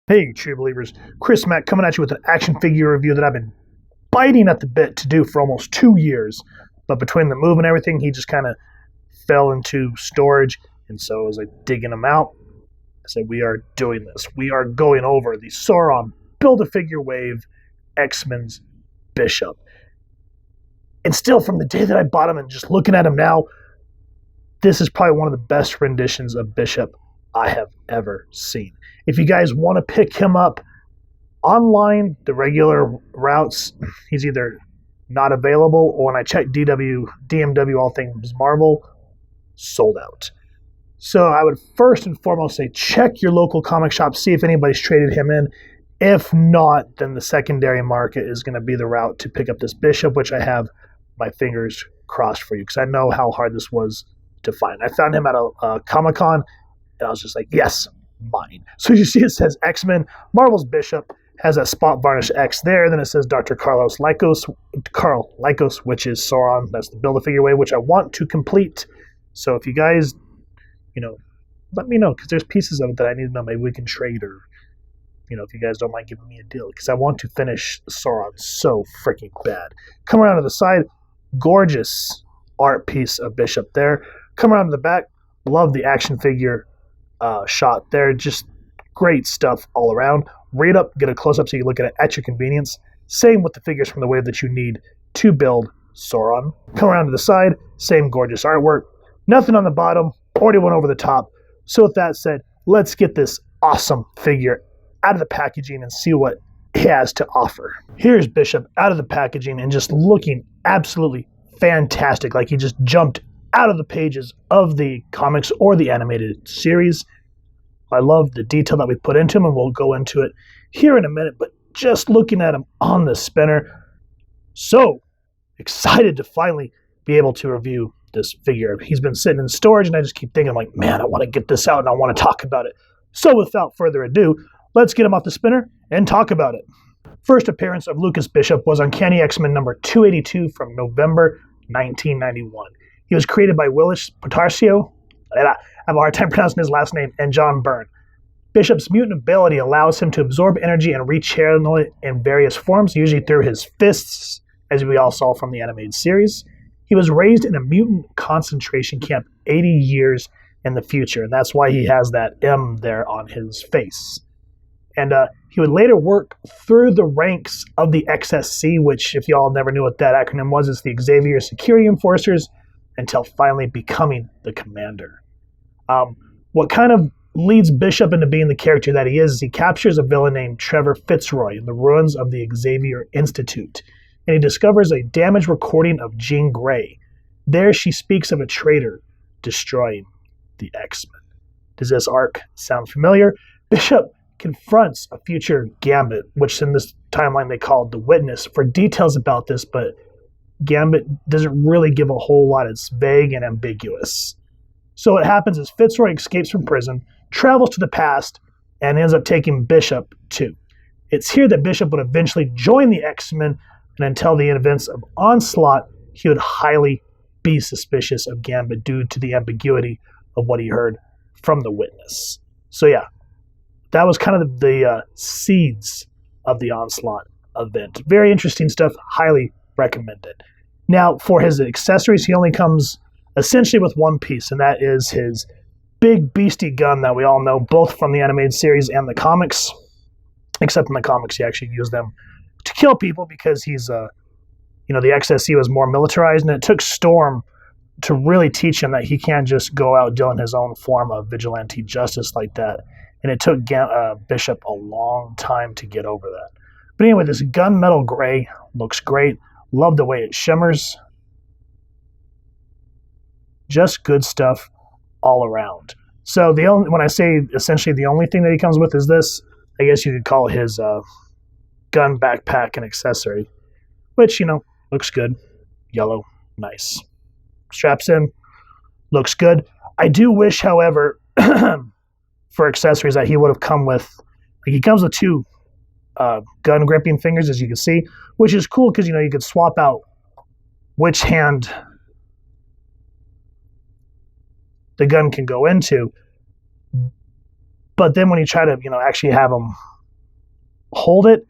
Hey, true believers. Chris Mack coming at you with an action figure review that I've been biting at the bit to do for almost 2 years. But between the move and everything, he just kind of fell into storage. And so as I digging him out, I said, we are doing this. We are going over the Sauron Build-A-Figure Wave X-Men's Bishop. And still, from the day that I bought him and just looking at him now, this is probably one of the best renditions of Bishop I have ever seen. If you guys want to pick him up online, the regular routes, he's either not available, or when I checked DMW, All Things Marvel, sold out. So I would first and foremost say check your local comic shop, see if anybody's traded him in. If not, then the secondary market is going to be the route to pick up this Bishop, which I have my fingers crossed for you, because I know how hard this was to find. I found him at a Comic-Con, and I was just like, yes, mine. So you see it says X-Men, Marvel's Bishop, has a spot varnish X there. Then it says Dr. Carl Lycos, which is Sauron. That's the Build-A-Figure Wave, which I want to complete. So if you guys, let me know, because there's pieces of it that I need to know. Maybe we can trade, or, if you guys don't mind giving me a deal, because I want to finish Sauron so freaking bad. Come around to the side, gorgeous art piece of Bishop there. Come around to the back, love the action figure shot there. Just great stuff all around. Read up, get a close-up so you look at it at your convenience. Same with the figures from the wave that you need to build Sauron. Come around to the side, same gorgeous artwork. Nothing on the bottom, already went over the top. So with that said, let's get this awesome figure out of the packaging and see what it has to offer. Here's Bishop out of the packaging and just looking absolutely fantastic, like he just jumped out of the pages of the comics or the animated series. I love the detail that we put into him, and we'll go into it here in a minute, but just looking at him on the spinner, so excited to finally be able to review this figure. He's been sitting in storage, and I just keep thinking, like, man, I want to get this out, and I want to talk about it. So without further ado, let's get him off the spinner and talk about it. First appearance of Lucas Bishop was Uncanny X-Men number 282 from November 1991. He was created by Whilce, Portacio, and I have a hard time pronouncing his last name, and John Byrne. Bishop's mutant ability allows him to absorb energy and rechannel it in various forms, usually through his fists, as we all saw from the animated series. He was raised in a mutant concentration camp 80 years in the future, and that's why he has that M there on his face. And he would later work through the ranks of the XSC, which, if y'all never knew what that acronym was, it's the Xavier Security Enforcers, until finally becoming the commander. What kind of leads Bishop into being the character that he is he captures a villain named Trevor Fitzroy in the ruins of the Xavier Institute, and he discovers a damaged recording of Jean Grey. There she speaks of a traitor destroying the X-Men. Does this arc sound familiar? Bishop confronts a future Gambit, which in this timeline they called the Witness, for details about this, but Gambit doesn't really give a whole lot. It's vague and ambiguous. So what happens is Fitzroy escapes from prison, travels to the past, and ends up taking Bishop too. It's here that Bishop would eventually join the X-Men, and until the events of Onslaught, he would highly be suspicious of Gambit due to the ambiguity of what he heard from the Witness. So yeah, that was kind of the seeds of the Onslaught event. Very interesting stuff, highly recommended. Now, for his accessories, he only comes essentially with one piece, and that is his big beastie gun that we all know, both from the animated series and the comics. Except in the comics, he actually used them to kill people because he's, the XSC was more militarized, and it took Storm to really teach him that he can't just go out doing his own form of vigilante justice like that. And it took Bishop a long time to get over that. But anyway, this gunmetal gray looks great. Love the way it shimmers. Just good stuff all around. So when I say essentially the only thing that he comes with is this, I guess you could call his gun backpack and accessory, which, looks good. Yellow, nice. Straps in, looks good. I do wish, however, for accessories that he would have come with, like, he comes with two gun gripping fingers, as you can see, which is cool because, you could swap out which hand the gun can go into. But then when you try to, actually have them hold it.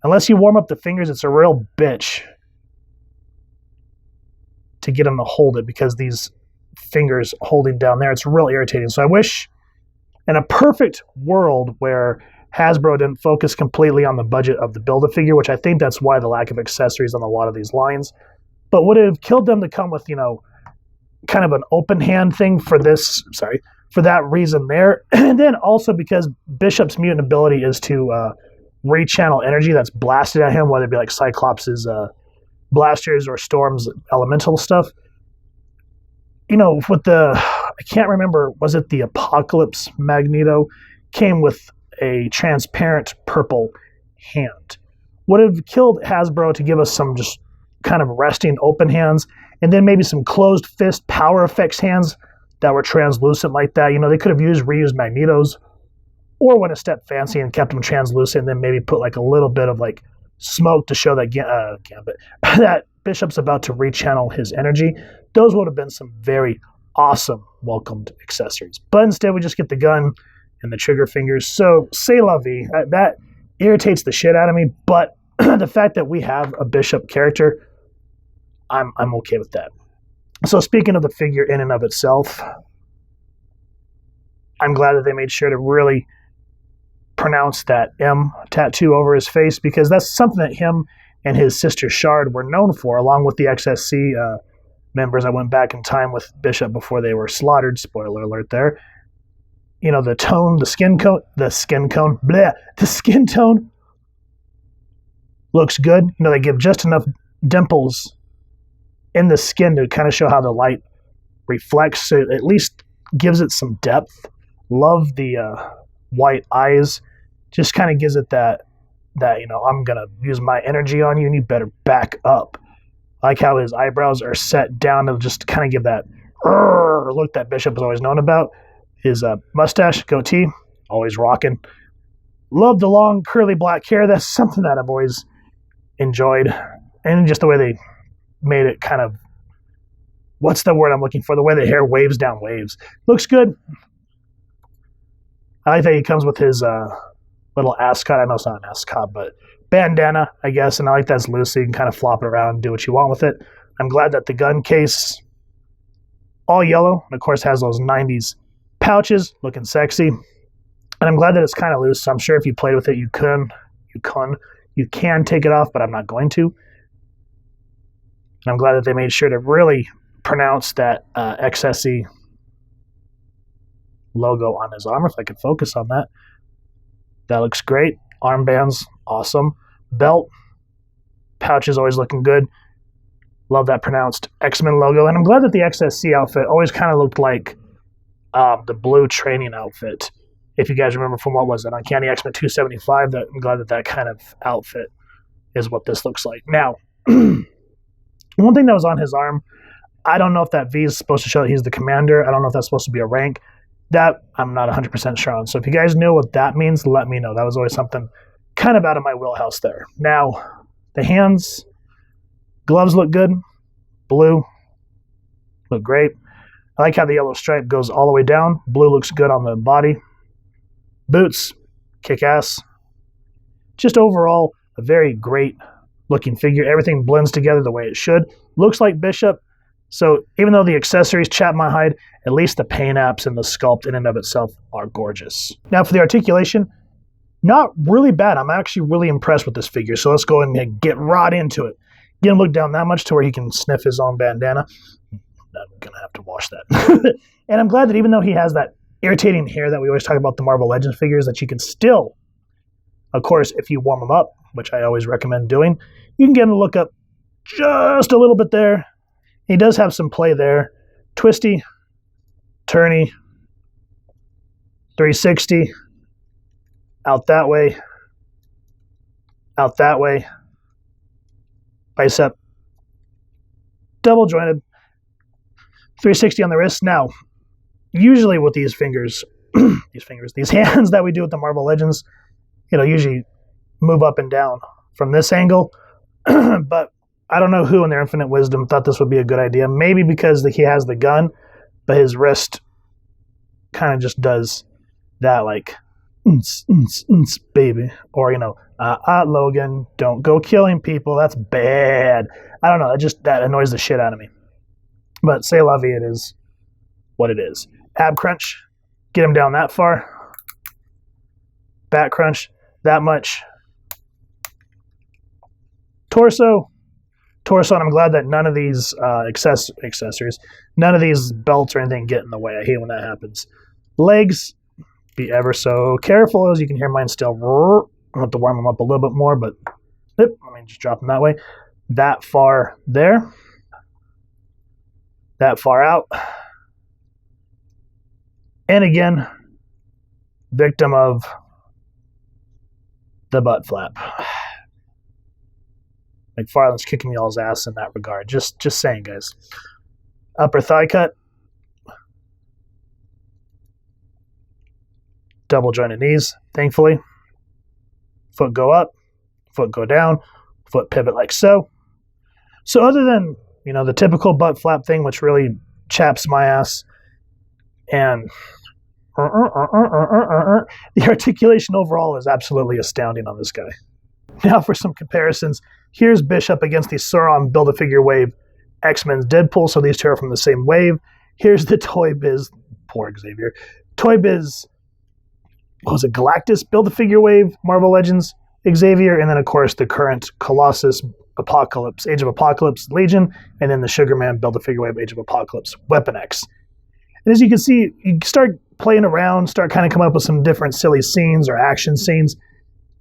Unless you warm up the fingers, it's a real bitch to get him to hold it because these fingers holding down there, it's real irritating. So I wish in a perfect world where Hasbro didn't focus completely on the budget of the Build-A-Figure, which I think that's why the lack of accessories on a lot of these lines, but would it have killed them to come with, you know, kind of an open hand thing for this, for that reason there. And then also because Bishop's mutant ability is to rechannel energy that's blasted at him, whether it be like Cyclops' blasters or Storm's elemental stuff. You know, with the, I can't remember, was it the Apocalypse Magneto came with a transparent purple hand. Would have killed Hasbro to give us some just kind of resting open hands, and then maybe some closed fist power effects hands that were translucent like that. You know, they could have reused Magnetos, or went a step fancy and kept them translucent, and then maybe put like a little bit of like smoke to show that Gambit that Bishop's about to rechannel his energy. Those would have been some very awesome welcomed accessories. But instead, we just get the gun and the trigger fingers. So, c'est la vie. That irritates the shit out of me. But the fact that we have a Bishop character, I'm okay with that. So, speaking of the figure in and of itself, I'm glad that they made sure to really pronounce that M tattoo over his face, because that's something that him and his sister Shard were known for, along with the XSC members. I went back in time with Bishop before they were slaughtered. Spoiler alert there. You know, the tone, the skin tone looks good. You know, they give just enough dimples in the skin to kind of show how the light reflects. So it at least gives it some depth. Love the white eyes. Just kind of gives it that, you know, I'm going to use my energy on you and you better back up. I like how his eyebrows are set down to just kind of give that look that Bishop is always known about. His mustache, goatee, always rocking. Love the long, curly black hair. That's something that I've always enjoyed. And just the way they made it kind of, what's the word I'm looking for? The way the hair waves down waves. Looks good. I like that he comes with his little ascot. I know it's not an ascot, but bandana, I guess. And I like that's loose, so you can kind of flop it around and do what you want with it. I'm glad that the gun case, all yellow, and of course has those 90s pouches, looking sexy. And I'm glad that it's kind of loose, so I'm sure if you played with it, you can take it off, but I'm not going to. And I'm glad that they made sure to really pronounce that XSE logo on his armor. If I could focus on that. That looks great. Armbands, awesome. Belt, pouches always looking good. Love that pronounced X-Men logo. And I'm glad that the XSC outfit always kind of looked like the blue training outfit. If you guys remember from, what was it, Uncanny X-Men 275, I'm glad that that kind of outfit is what this looks like. Now, one thing that was on his arm, I don't know if that V is supposed to show that he's the commander. I don't know if that's supposed to be a rank. That I'm not 100% sure on. So if you guys know what that means, let me know. That was always something kind of out of my wheelhouse there. Now, the hands, gloves look good. Blue, look great. I like how the yellow stripe goes all the way down. Blue looks good on the body. Boots, kick ass. Just overall, a very great looking figure. Everything blends together the way it should. Looks like Bishop. So even though the accessories chap my hide, at least the paint apps and the sculpt in and of itself are gorgeous. Now for the articulation, not really bad. I'm actually really impressed with this figure. So let's go ahead and get right into it. Get him look down that much to where he can sniff his own bandana. I'm going to have to wash that. And I'm glad that even though he has that irritating hair that we always talk about the Marvel Legends figures, that you can still, of course, if you warm him up, which I always recommend doing, you can get him to look up just a little bit there. He does have some play there. Twisty, turny, 360, out that way, bicep, double jointed, 360 on the wrist. Now, usually with these fingers, these hands that we do with the Marvel Legends, usually move up and down from this angle, but I don't know who in their infinite wisdom thought this would be a good idea. Maybe because he has the gun, but his wrist kind of just does that like baby. Or, Logan, don't go killing people. That's bad. I don't know. That annoys the shit out of me. But c'est la vie, it is what it is. Ab crunch, get him down that far. Back crunch, that much. Torso, and I'm glad that none of these accessories, none of these belts or anything get in the way. I hate when that happens. Legs, be ever so careful, as you can hear mine still. I have to warm them up a little bit more, but let me just drop them that way. That far there. That far out. And again, victim of the butt flap. McFarlane's kicking y'all's ass in that regard. Just saying, guys. Upper thigh cut. Double jointed knees, thankfully. Foot go up, foot go down, foot pivot like so. So other than, the typical butt flap thing, which really chaps my ass, and the articulation overall is absolutely astounding on this guy. Now for some comparisons. Here's Bishop against the Sauron Build-A-Figure Wave X-Men's Deadpool, so these two are from the same wave. Here's the Toy Biz, poor Xavier, Toy Biz, what was it, Galactus Build-A-Figure Wave Marvel Legends Xavier, and then of course the current Colossus Apocalypse, Age of Apocalypse Legion, and then the Sugar Man Build-A-Figure Wave Age of Apocalypse Weapon X. And as you can see, you start playing around, start kind of coming up with some different silly scenes or action scenes.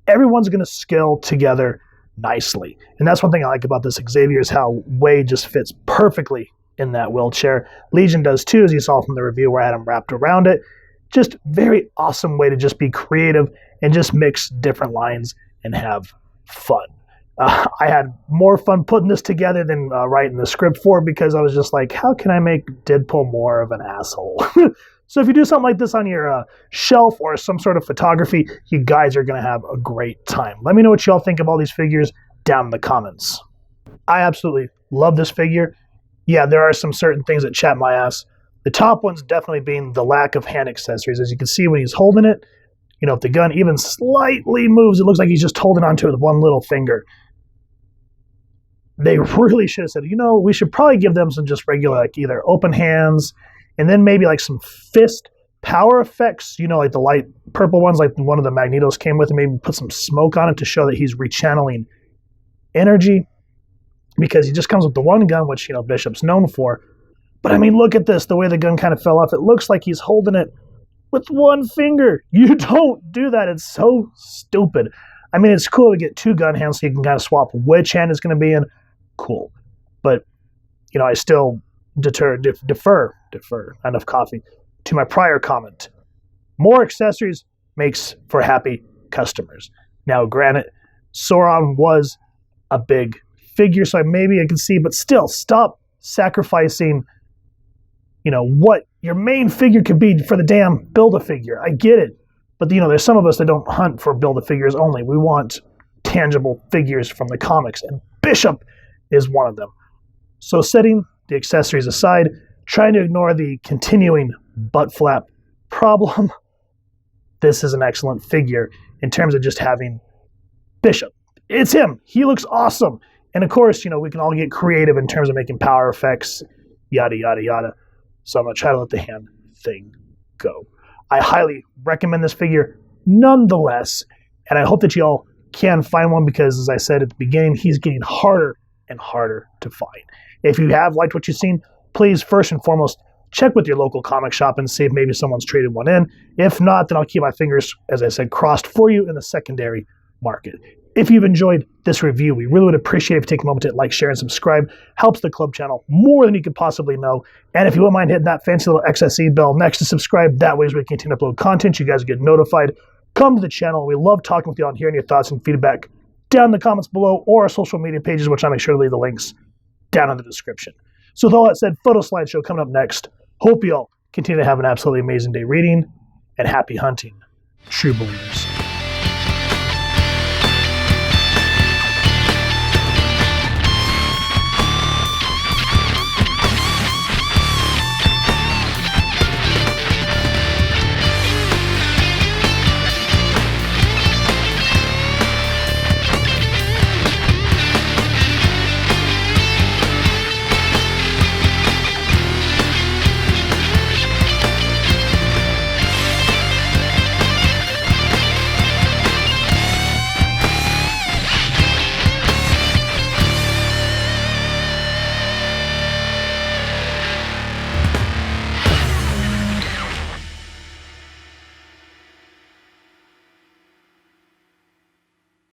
Everyone's going to scale together nicely. And that's one thing I like about this Xavier, is how Wade just fits perfectly in that wheelchair. Legion does too, as you saw from the review where I had him wrapped around it. Just very awesome way to just be creative and just mix different lines and have fun. I had more fun putting this together than writing the script for it, because I was just like, how can I make Deadpool more of an asshole? So if you do something like this on your shelf or some sort of photography, you guys are going to have a great time. Let me know what y'all think of all these figures down in the comments. I absolutely love this figure. Yeah, there are some certain things that chap my ass. The top one's definitely being the lack of hand accessories. As you can see when he's holding it, if the gun even slightly moves, it looks like he's just holding onto it with one little finger. They really should have said, we should probably give them some just regular, either open hands, and then maybe some fist power effects, like the light purple ones, like one of the Magnetos came with, and maybe put some smoke on it to show that he's rechanneling energy, because he just comes with the one gun, which, Bishop's known for. But look at this, the way the gun kind of fell off. It looks like he's holding it with one finger. You don't do that. It's so stupid. It's cool to get two gun hands so you can kind of swap which hand it's going to be in. Cool. But, I still defer, enough coffee, to my prior comment. More accessories makes for happy customers. Now, granted, Sauron was a big figure, so maybe I can see, but still, stop sacrificing, what your main figure could be for the damn Build-A-Figure. I get it. But, there's some of us that don't hunt for Build-A-Figures only. We want tangible figures from the comics, and Bishop is one of them. So setting the accessories aside, trying to ignore the continuing butt flap problem, this is an excellent figure in terms of just having Bishop. It's him. He looks awesome. And of course, we can all get creative in terms of making power effects, yada, yada, yada. So I'm going to try to let the hand thing go. I highly recommend this figure nonetheless, and I hope that y'all can find one, because as I said at the beginning, he's getting harder and harder to find. If you have liked what you've seen, please first and foremost check with your local comic shop and see if maybe someone's traded one in. If not, then I'll keep my fingers, as I said, crossed for you in the secondary market. If you've enjoyed this review, we really would appreciate if you take a moment to like, share, and subscribe. Helps the club channel more than you could possibly know. And if you wouldn't mind hitting that fancy little XSE bell next to subscribe, that way as we continue to upload content, you guys get notified. Come to the channel. We love talking with you and hearing your thoughts and feedback down in the comments below, or our social media pages, which I make sure to leave the links down in the description. So with all that said, photo slideshow coming up next. Hope you all continue to have an absolutely amazing day reading, and happy hunting, true believers.